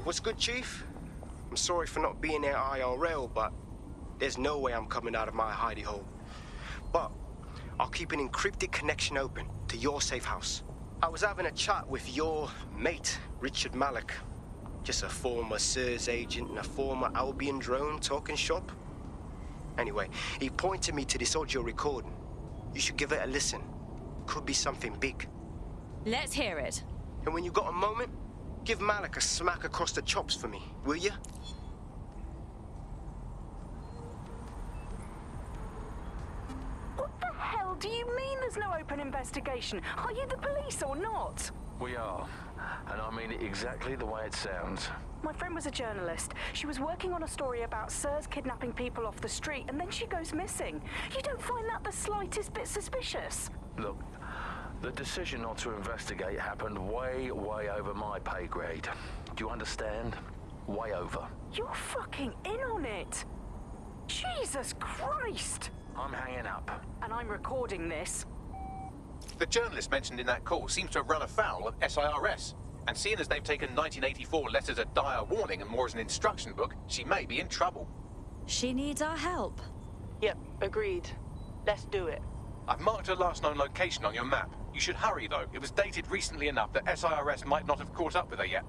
What's good, Chief? I'm sorry for not being there IRL, but there's no way I'm coming out of my hidey hole. But I'll keep an encrypted connection open to your safe house. I was having a chat with your mate, Richard Malik. Just a former SIRS agent and a former Albion drone talking shop. Anyway, he pointed me to this audio recording. You should give it a listen. Could be something big. Let's hear it. And when you got a moment, give Malik a smack across the chops for me, will you? What the hell do you mean there's no open investigation? Are you the police or not? We are. And I mean it exactly the way it sounds. My friend was a journalist. She was working on a story about SIRS kidnapping people off the street, and then she goes missing. You don't find that the slightest bit suspicious? Look, the decision not to investigate happened way over my pay grade. Do you understand? Way over. You're fucking in on it. Jesus Christ! I'm hanging up. And I'm recording this. The journalist mentioned in that call seems to have run afoul of SIRS. And seeing as they've taken 1984 less as a dire warning and more as an instruction book, she may be in trouble. She needs our help. Yep, agreed. Let's do it. I've marked her last known location on your map. You should hurry, though. It was dated recently enough that SIRS might not have caught up with her yet.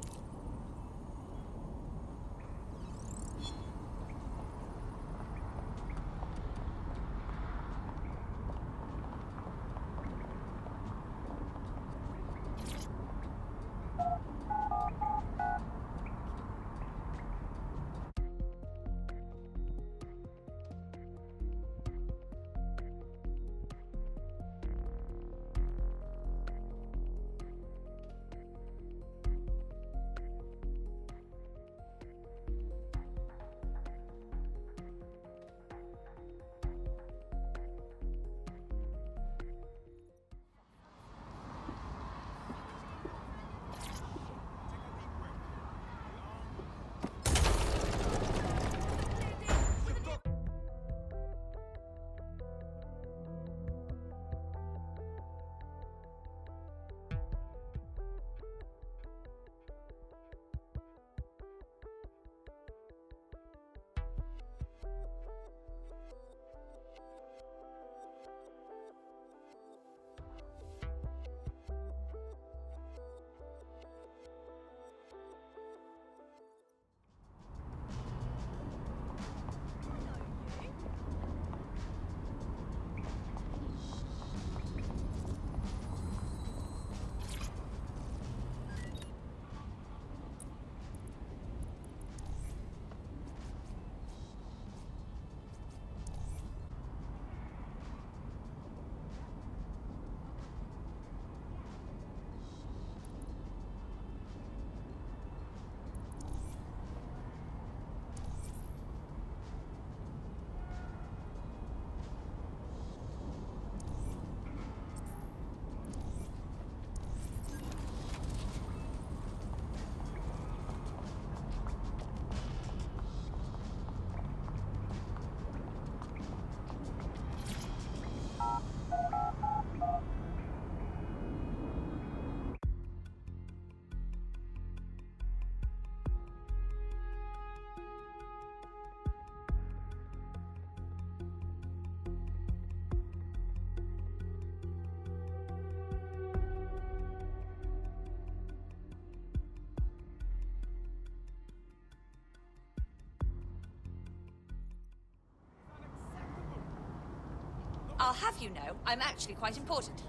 I'll have you know, I'm actually quite important.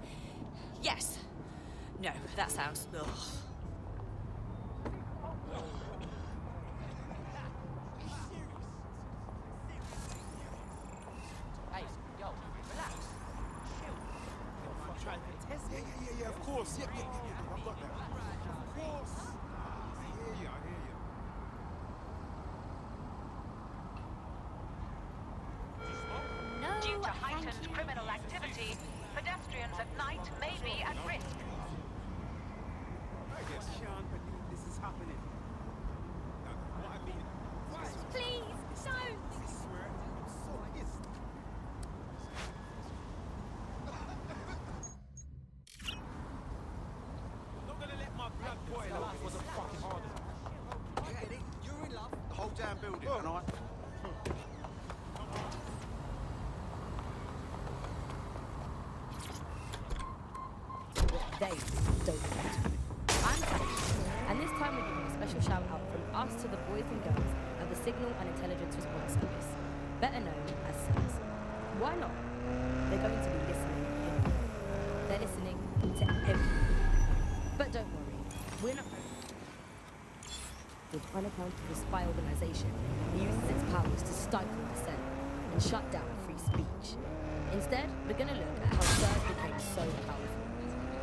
Yes. No, that sounds... Ugh. Hey, yo, relax. Chill. Yeah, of course. Yeah, I've got that. Of course. I hear you. Due to heightened criminal activity, pedestrians at night may be at risk. I guess Sean believe this is happening. What I mean, why? Please, don't! I swear, I'm so pissed. I'm not gonna let my blood boil over. Was a fucking order. Signal and Intelligence Response Service, better known as SIRS. Why not? They're going to be listening in. They're listening to everything. But don't worry, we're not with unaccountable spy organization that uses its powers to stifle dissent and shut down free speech. Instead, we're going to look at how SIRS became so powerful.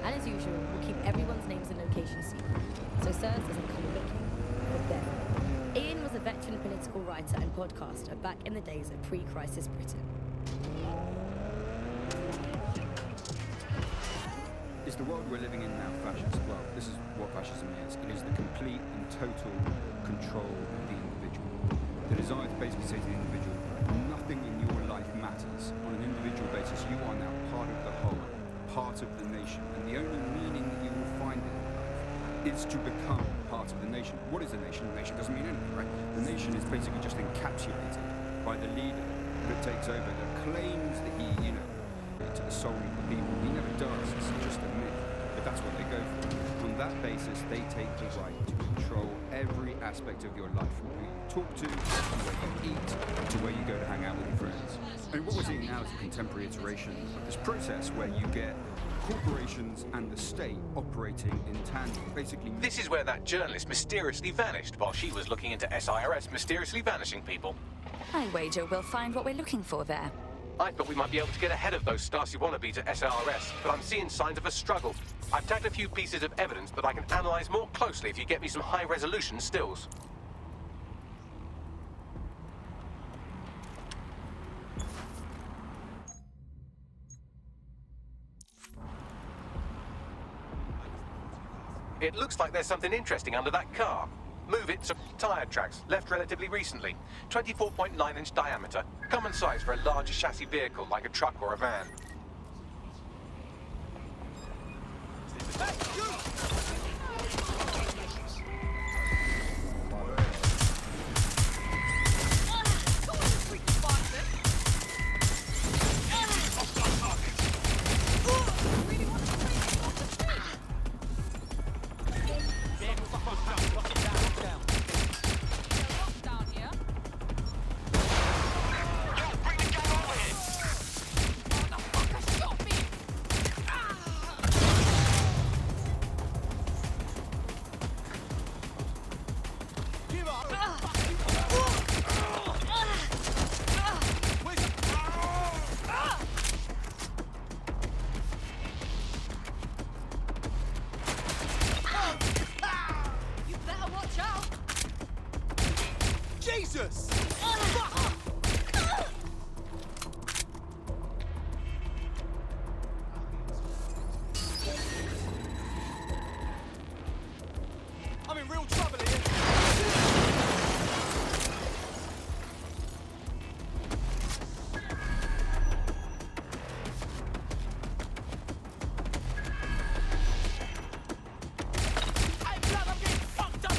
And as usual, we'll keep everyone's names and locations secret, so SIRS doesn't come looking for them. Ian was a veteran political writer and podcaster back in the days of pre-crisis Britain. Is the world we're living in now fascist? Well, this is what fascism is. It is the complete and total control of the individual. The desire to basically say to the individual, nothing in your life matters. On an individual basis, you are now part of the whole, part of the nation. And the only meaning that you will find in life is to become part of the nation. What is a nation? A nation doesn't mean anything, right? The nation is basically just encapsulated by the leader that takes over, that claims that he, to the soul of the people. He never does, it's just a myth. But that's what they go for. On that basis, they take the right to control every aspect of your life, from who you talk to where you eat, to where you go to hang out with your friends. And what we're seeing now is a contemporary iteration of this process where you get corporations and the state operating in tandem, basically. This is where that journalist mysteriously vanished while she was looking into SIRS mysteriously vanishing people. I wager we'll find what we're looking for there. I thought we might be able to get ahead of those Stasi wannabes at SIRS, but I'm seeing signs of a struggle. I've tagged a few pieces of evidence that I can analyze more closely if you get me some high-resolution stills. It looks like there's something interesting under that car. Move it to tyre tracks, left relatively recently. 24.9-inch diameter, common size for a larger chassis vehicle like a truck or a van. Jesus! I'm in real trouble here. Hey, blood, I'm getting fucked up!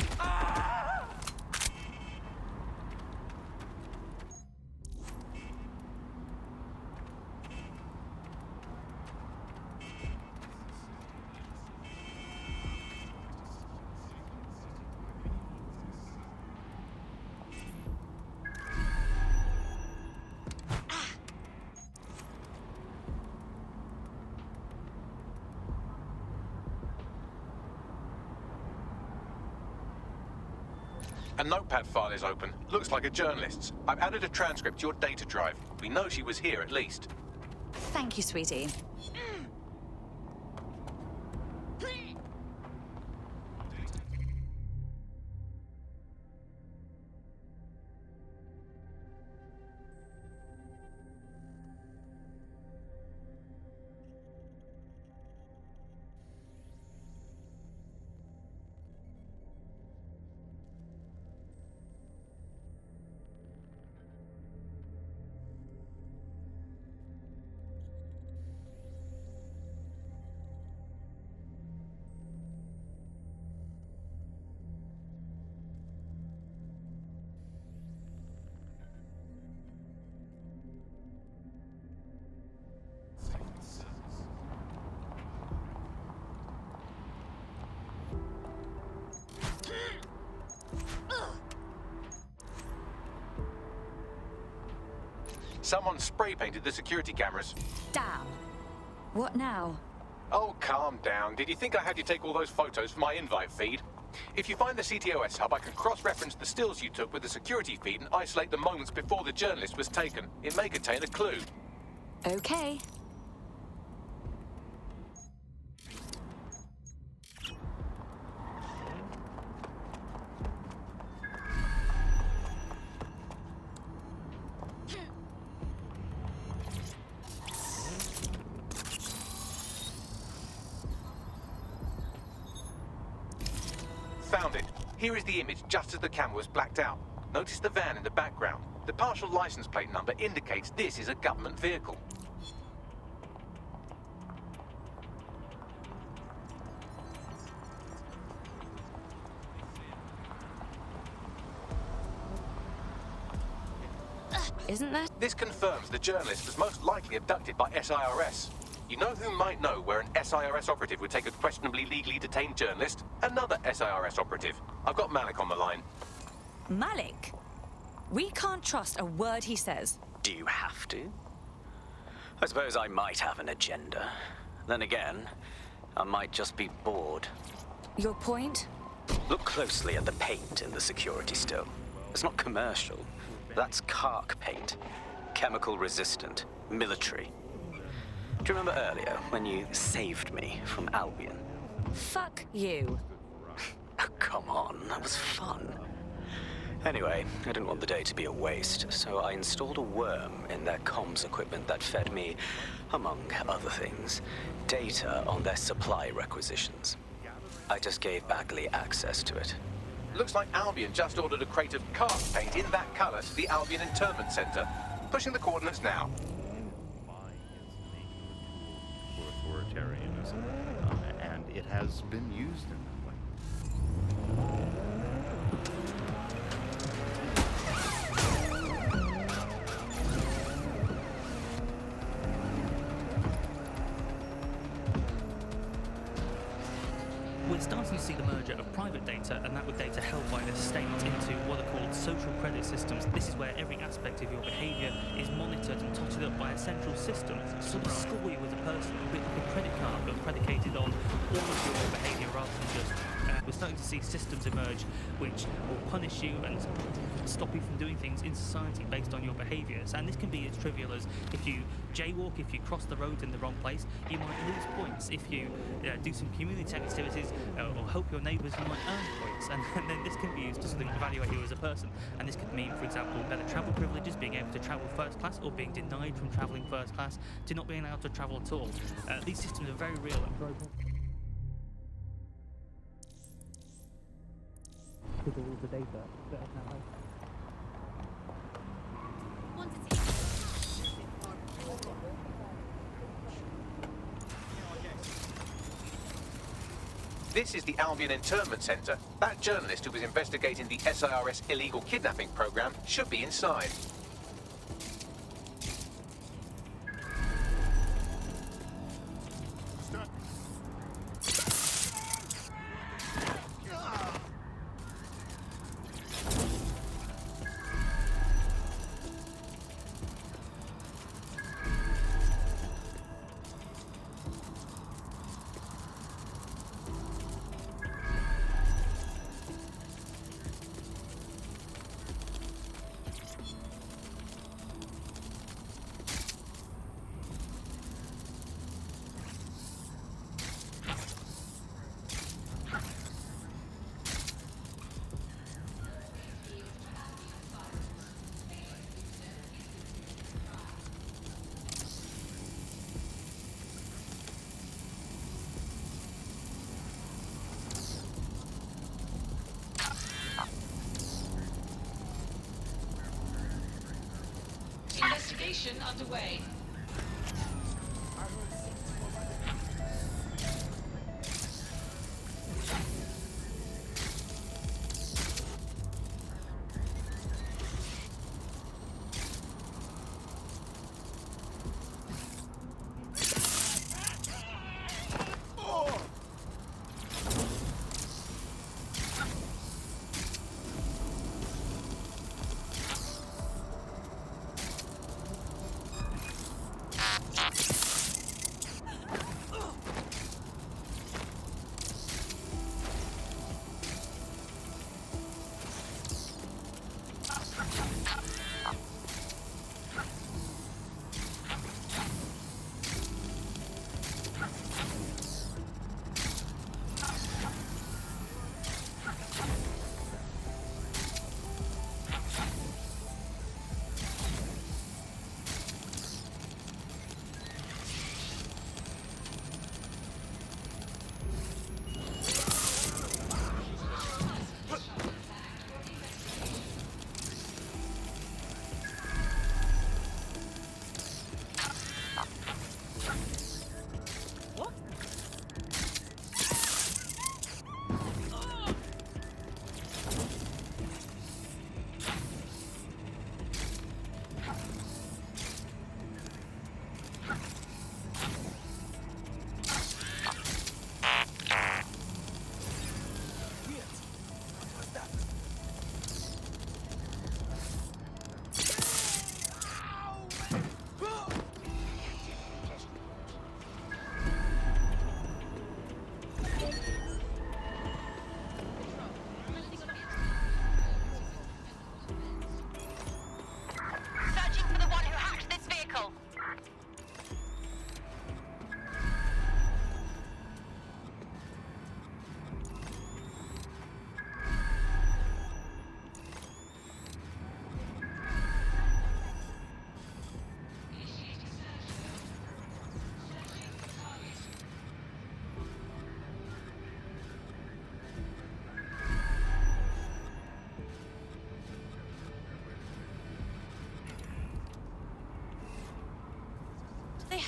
A notepad file is open. Looks like a journalist's. I've added a transcript to your data drive. We know she was here at least. Thank you, sweetie. Someone spray painted the security cameras. Damn. What now? Oh, calm down. Did you think I had you take all those photos for my invite feed? If you find the CTOS hub, I can cross-reference the stills you took with the security feed and isolate the moments before the journalist was taken. It may contain a clue. Okay. Found it. Here is the image just as the camera was blacked out. Notice the van in the background. The partial license plate number indicates this is a government vehicle. Isn't that? This confirms the journalist was most likely abducted by SIRS. You know who might know where an SIRS operative would take a questionably legally detained journalist? Another SIRS operative. I've got Malik on the line. Malik? We can't trust a word he says. Do you have to? I suppose I might have an agenda. Then again, I might just be bored. Your point? Look closely at the paint in the security still. It's not commercial. That's Kark paint. Chemical resistant. Military. Do you remember earlier when you saved me from Albion? Fuck you. Oh, come on, that was fun. Anyway, I didn't want the day to be a waste, so I installed a worm in their comms equipment that fed me, among other things, data on their supply requisitions. I just gave Bagley access to it. Looks like Albion just ordered a crate of Kark paint in that color to the Albion Internment Center. Pushing the coordinates now. Authoritarianism, and it has been used in that way. We're starting to see the merger of private data and that with data held by the state into what are called social credit systems. This is where every aspect of your behaviour is monitored and totted up by a central system to sort of score you as a person, a bit like a credit card, but predicated on all of your behaviour rather than just... we're starting to see systems emerge which will punish you and stop you from doing things in society based on your behaviours. And this can be as trivial as if you jaywalk, if you cross the road in the wrong place, you might lose points. If you do some community activities or help your neighbours, you might earn points. And then this can be used to sort of evaluate you as a person. And this could mean, for example, better travel privileges, being able to travel first class, or being denied from travelling first class to not being able to travel at all. These systems are very real and very... With all of the data that is now... This is the Albion Internment Center. That journalist who was investigating the SIRS illegal kidnapping program should be inside. Investigation underway.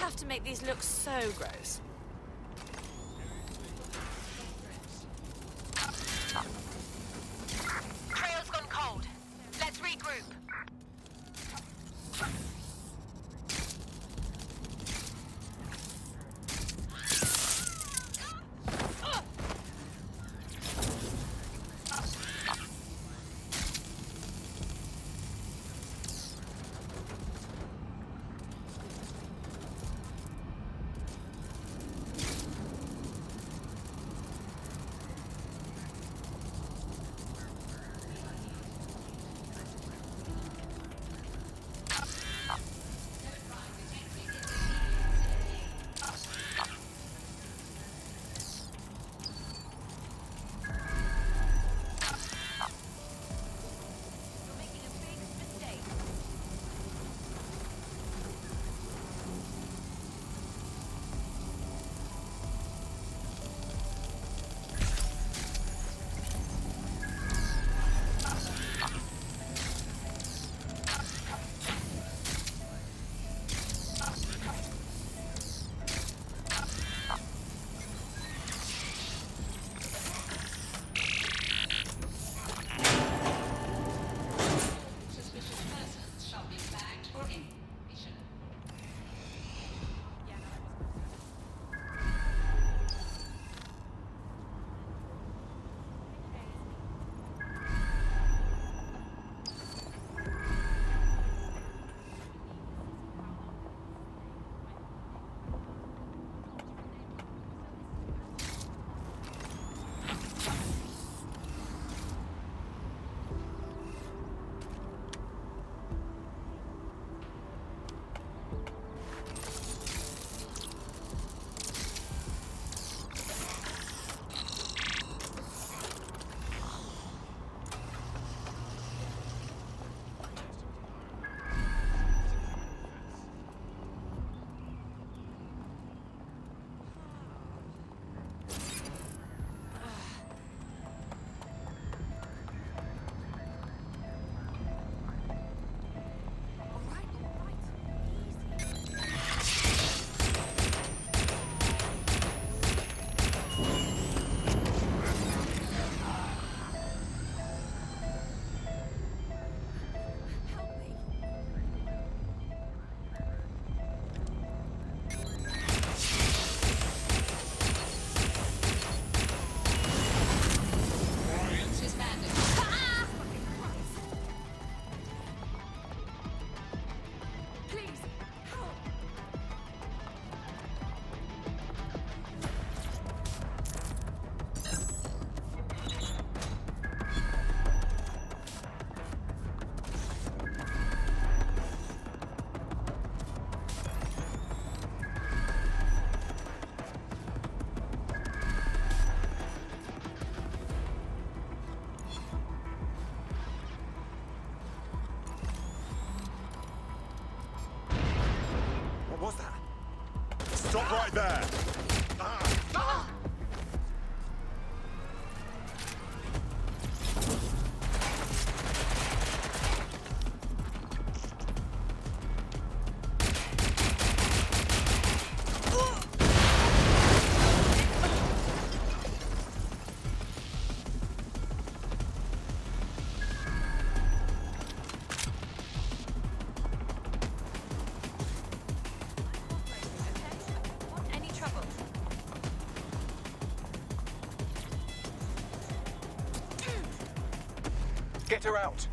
have to make these look so gross? Trail's gone cold. Let's regroup. What was that? Stop right there! Any trouble? Get her out!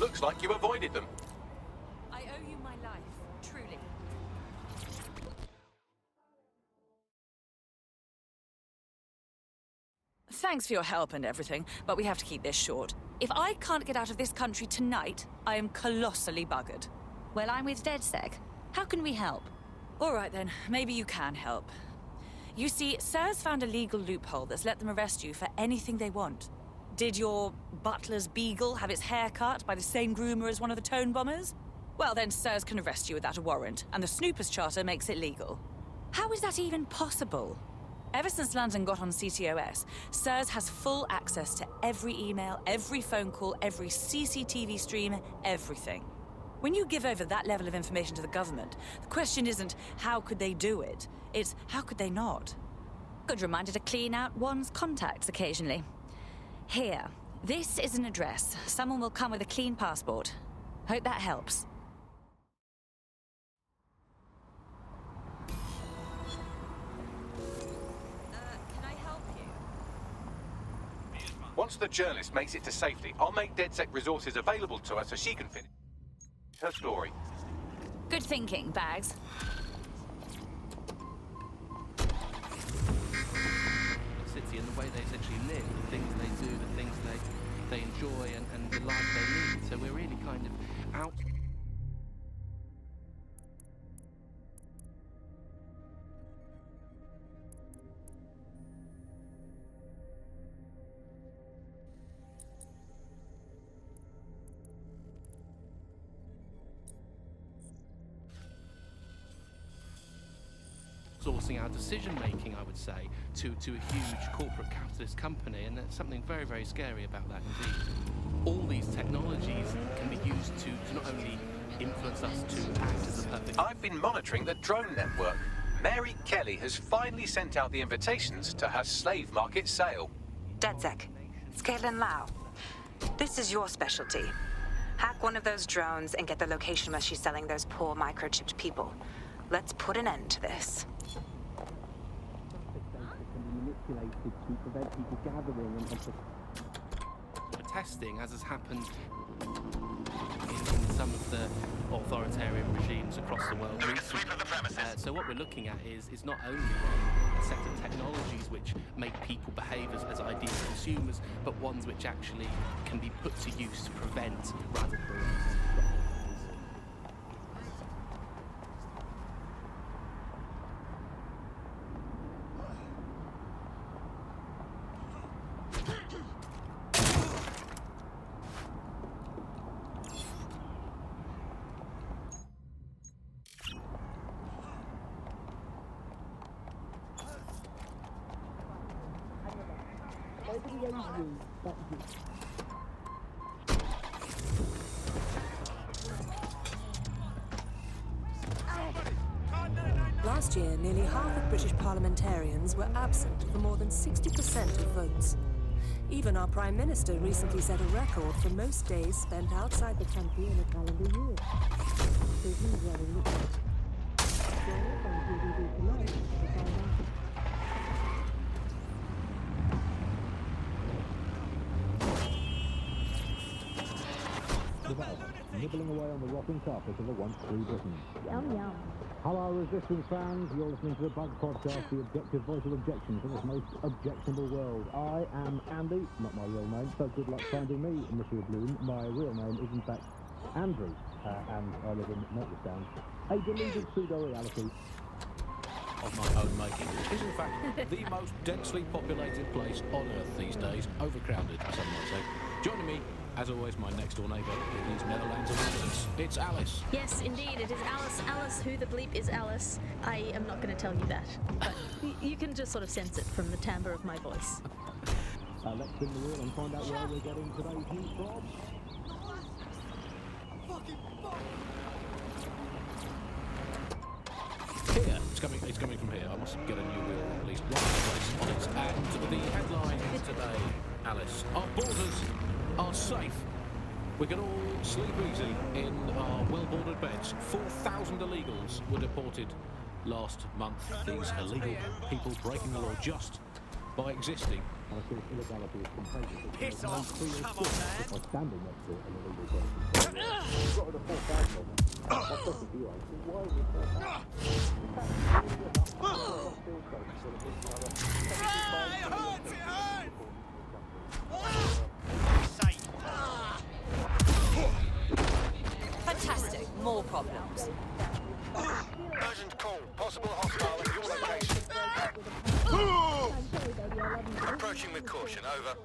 Looks like you avoided them. I owe you my life, truly. Thanks for your help and everything, but we have to keep this short. If I can't get out of this country tonight, I am colossally buggered. Well, I'm with DedSec. How can we help? All right then, maybe you can help. You see, SIRS found a legal loophole that's let them arrest you for anything they want. Did your butler's beagle have its hair cut by the same groomer as one of the tone bombers? Well, then SIRS can arrest you without a warrant, and the Snoopers Charter makes it legal. How is that even possible? Ever since London got on CTOS, SIRS has full access to every email, every phone call, every CCTV stream, everything. When you give over that level of information to the government, the question isn't how could they do it, it's how could they not? Good reminder to clean out one's contacts occasionally. Here, this is an address. Someone will come with a clean passport. Hope that helps. Can I help you? Once the journalist makes it to safety, I'll make DedSec resources available to her so she can finish her story. Good thinking, Bags. City and the way they essentially live, the things they do, the things they enjoy, and the life they lead. So we're really kind of out. Sourcing our decision-making, I would say, to a huge corporate capitalist company, and there's something very, very scary about that indeed. All these technologies can be used to not only influence us to act as a perfect... I've been monitoring the drone network. Mary Kelly has finally sent out the invitations to her slave market sale. DedSec, it's Caitlin Lau. This is your specialty. Hack one of those drones and get the location where she's selling those poor microchipped people. Let's put an end to this. Manipulated to prevent people gathering and for testing, as has happened in some of the authoritarian regimes across the world recently. So what we're looking at is not only a set of technologies which make people behave as ideal consumers, but ones which actually can be put to use to prevent radical. Last year, nearly half of British parliamentarians were absent for more than 60% of votes. Even our Prime Minister recently set a record for most days spent outside the country in a calendar year. So he's running nibbling away on the rotten carpet of a once-free Britain. Yum, yum. Hello, Resistance fans. You're listening to the Bug Podcast, the objective voice of objection for this most objectionable world. I am Andy, not my real name, so good luck finding me, Monsieur Bloom. My real name is, in fact, Andrew, and I live in Nottingham, a deluded pseudo-reality of my own making. It is, in fact, the most densely populated place on Earth these days, overcrowded, some might say. Joining me, as always, my next-door neighbour in these Netherlands of Netherlands. It's Alice. Yes, indeed, it is Alice. Alice, who the bleep is Alice? I am not going to tell you that, but you can just sort of sense it from the timbre of my voice. Let's spin the wheel and find out where we're getting today's news from. Here, it's coming from here. I must get a new wheel, at least one place on it. And the headline today, Alice, our borders are safe. We can all sleep easy in our well-bordered beds. 4,000 illegals were deported last month. These illegal people breaking the law just by existing. And of course, illegality is contagious. Piss off! Come on, man! By standing next to an illegal person. You've got rid of 4,000 of them. That's not the deal. Why would you say that? Fantastic. More problems. Urgent call. Possible hostile at your location. Approaching with caution. Over.